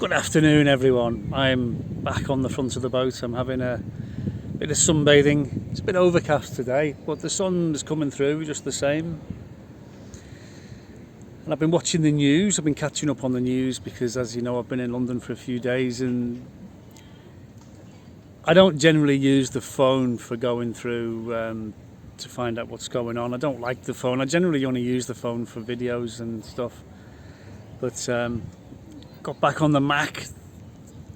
Good afternoon, everyone. I'm back on the front of the boat. I'm having a bit of sunbathing. It's a bit overcast today, but the sun's coming through just the same. And I've been watching the news. I've been catching up on the news because, as you know, I've been in London for a few days, and I don't generally use the phone for going through to find out what's going on. I don't like the phone. I generally only use the phone for videos and stuff. But got back on the Mac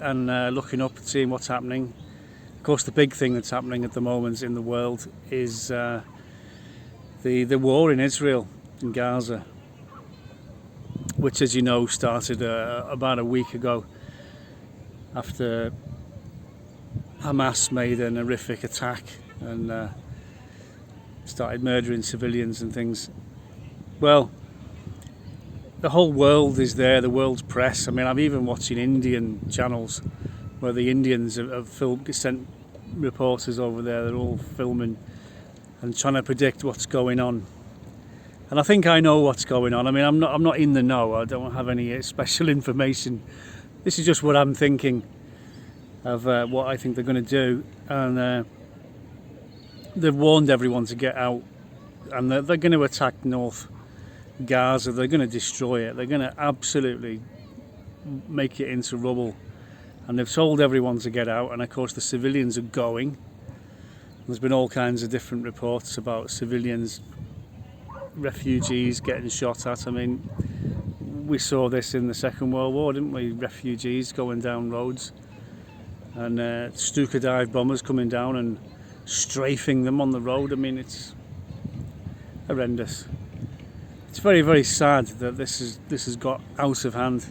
and looking up and seeing what's happening. Of course, the big thing that's happening at the moment in the world is the war in Israel, in Gaza, which, as you know, started about a week ago after Hamas made an horrific attack and started murdering civilians and things. Well, the whole world is there, the world's press. I mean, I'm even watching Indian channels where the Indians have sent reporters over there. They're all filming and trying to predict what's going on. And I think I know what's going on. I mean, I'm not in the know. I don't have any special information. This is just what I'm thinking of what I think they're going to do. And they've warned everyone to get out, and they're going to attack North Gaza. They're going to destroy it. They're going to absolutely make it into rubble, and they've told everyone to get out. And of course the civilians are going. There's been all kinds of different reports about civilians, refugees getting shot at. I mean, we saw this in the Second World War, didn't we? Refugees going down roads, and Stuka dive bombers coming down and strafing them on the road. I mean, it's horrendous. It's very, very sad that this has got out of hand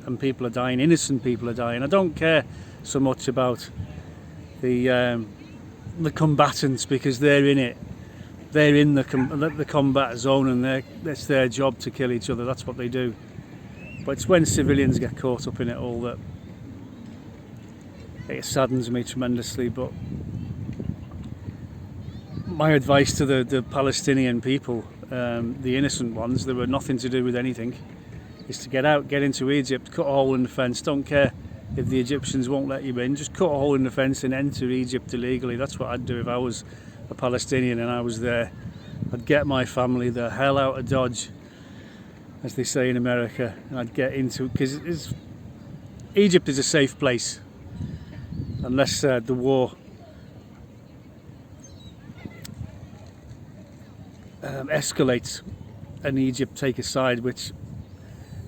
and people are dying. Innocent people are dying. I don't care so much about the combatants, because they're in it. They're in the combat zone, and it's their job to kill each other. That's what they do. But it's when civilians get caught up in it all that it saddens me tremendously. But my advice to the Palestinian people, the innocent ones, they were nothing to do with anything, is to get out, get into Egypt, cut a hole in the fence. Don't care if the Egyptians won't let you in. Just cut a hole in the fence and enter Egypt illegally. That's what I'd do if I was a Palestinian and I was there. I'd get my family the hell out of Dodge, as they say in America, and I'd get into, because Egypt is a safe place unless the war escalates and Egypt take a side, which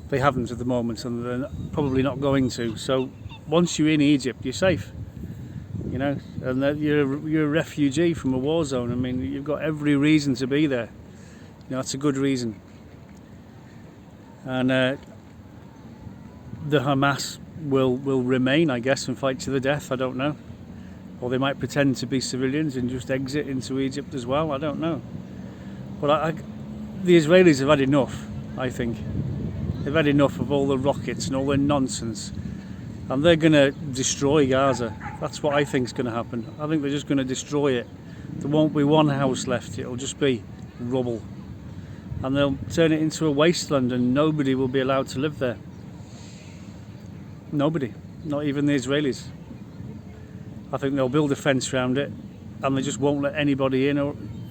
they haven't at the moment, and they're probably not going to. So once you're in Egypt, you're safe, you know, and you're a refugee from a war zone. I mean, you've got every reason to be there. You know, it's a good reason. And the Hamas will remain, I guess, and fight to the death. I don't know, or they might pretend to be civilians and just exit into Egypt as well. I don't know. But the Israelis have had enough, I think. They've had enough of all the rockets and all the nonsense. And they're going to destroy Gaza. That's what I think is going to happen. I think they're just going to destroy it. There won't be one house left. It'll just be rubble. And they'll turn it into a wasteland, and nobody will be allowed to live there. Nobody. Not even the Israelis. I think they'll build a fence around it, and they just won't let anybody in,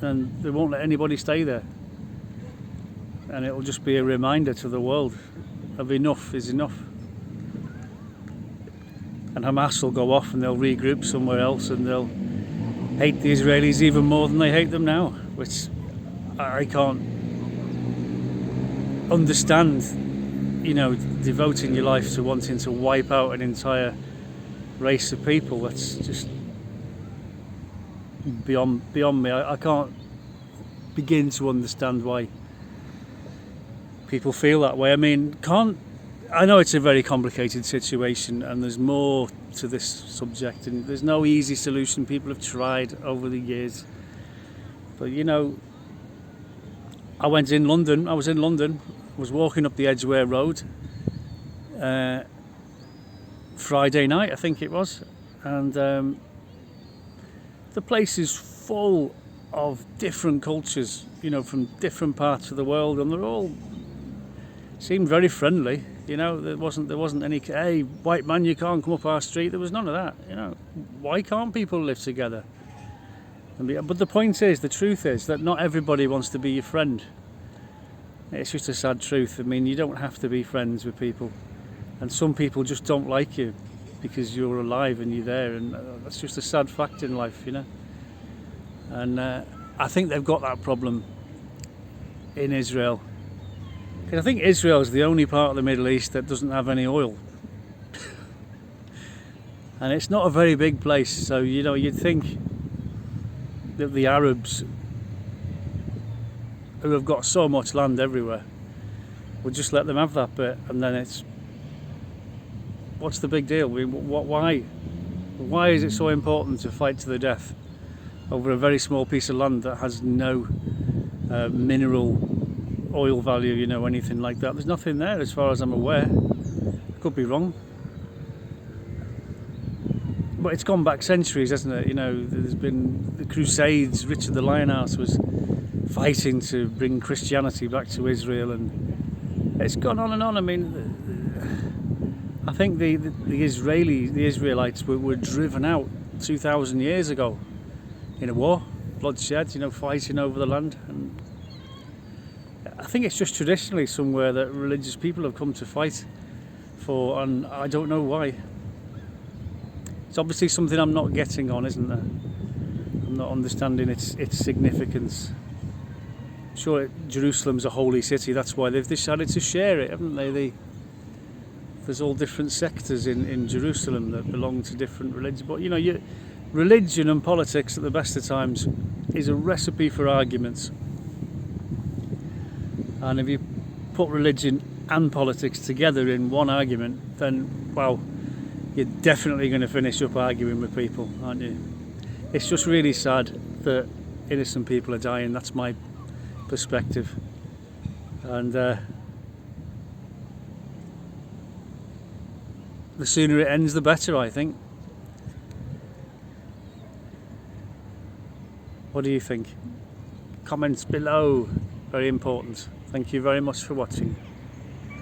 and they won't let anybody stay there. And it'll just be a reminder to the world of enough is enough. And Hamas will go off and they'll regroup somewhere else, and they'll hate the Israelis even more than they hate them now, which I can't understand. You know, devoting your life to wanting to wipe out an entire race of people. That's just beyond me. I can't begin to understand why people feel that way. I mean, I know it's a very complicated situation, and there's more to this subject, and there's no easy solution. People have tried over the years, but you know, I was in London, was walking up the Edgware Road Friday night, I think it was, and the place is full of different cultures, you know, from different parts of the world, and they're all seem very friendly. You know, there wasn't any, hey, white man, you can't come up our street. There was none of that. You know, why can't people live together? But the point is, the truth is that not everybody wants to be your friend. It's just a sad truth. I mean, you don't have to be friends with people, and some people just don't like you because you're alive and you're there, and that's just a sad fact in life, you know. And I think they've got that problem in Israel. I think Israel is the only part of the Middle East that doesn't have any oil. And it's not a very big place, so you know, you'd think that the Arabs, who have got so much land everywhere, would just let them have that bit, and then it's, what's the big deal? I mean, why is it so important to fight to the death over a very small piece of land that has no mineral oil value, you know, anything like that? There's nothing there as far as I'm aware. Could be wrong, but it's gone back centuries, hasn't it? You know, there's been the Crusades. Richard the Lionheart was fighting to bring Christianity back to Israel, and it's gone on and on. I mean, I think the Israelites were driven out 2,000 years ago in a war, bloodshed, you know, fighting over the land. And I think it's just traditionally somewhere that religious people have come to fight for, and I don't know why. It's obviously something I'm not getting on, isn't there? I'm not understanding its significance. Sure, Jerusalem's a holy city, that's why they've decided to share it, haven't they? There's all different sectors in Jerusalem that belong to different religions, but you know, religion and politics at the best of times is a recipe for arguments. And if you put religion and politics together in one argument, then, well, you're definitely going to finish up arguing with people, aren't you? It's just really sad that innocent people are dying. That's my perspective. And the sooner it ends, the better, I think. What do you think? Comments below, very important. Thank you very much for watching.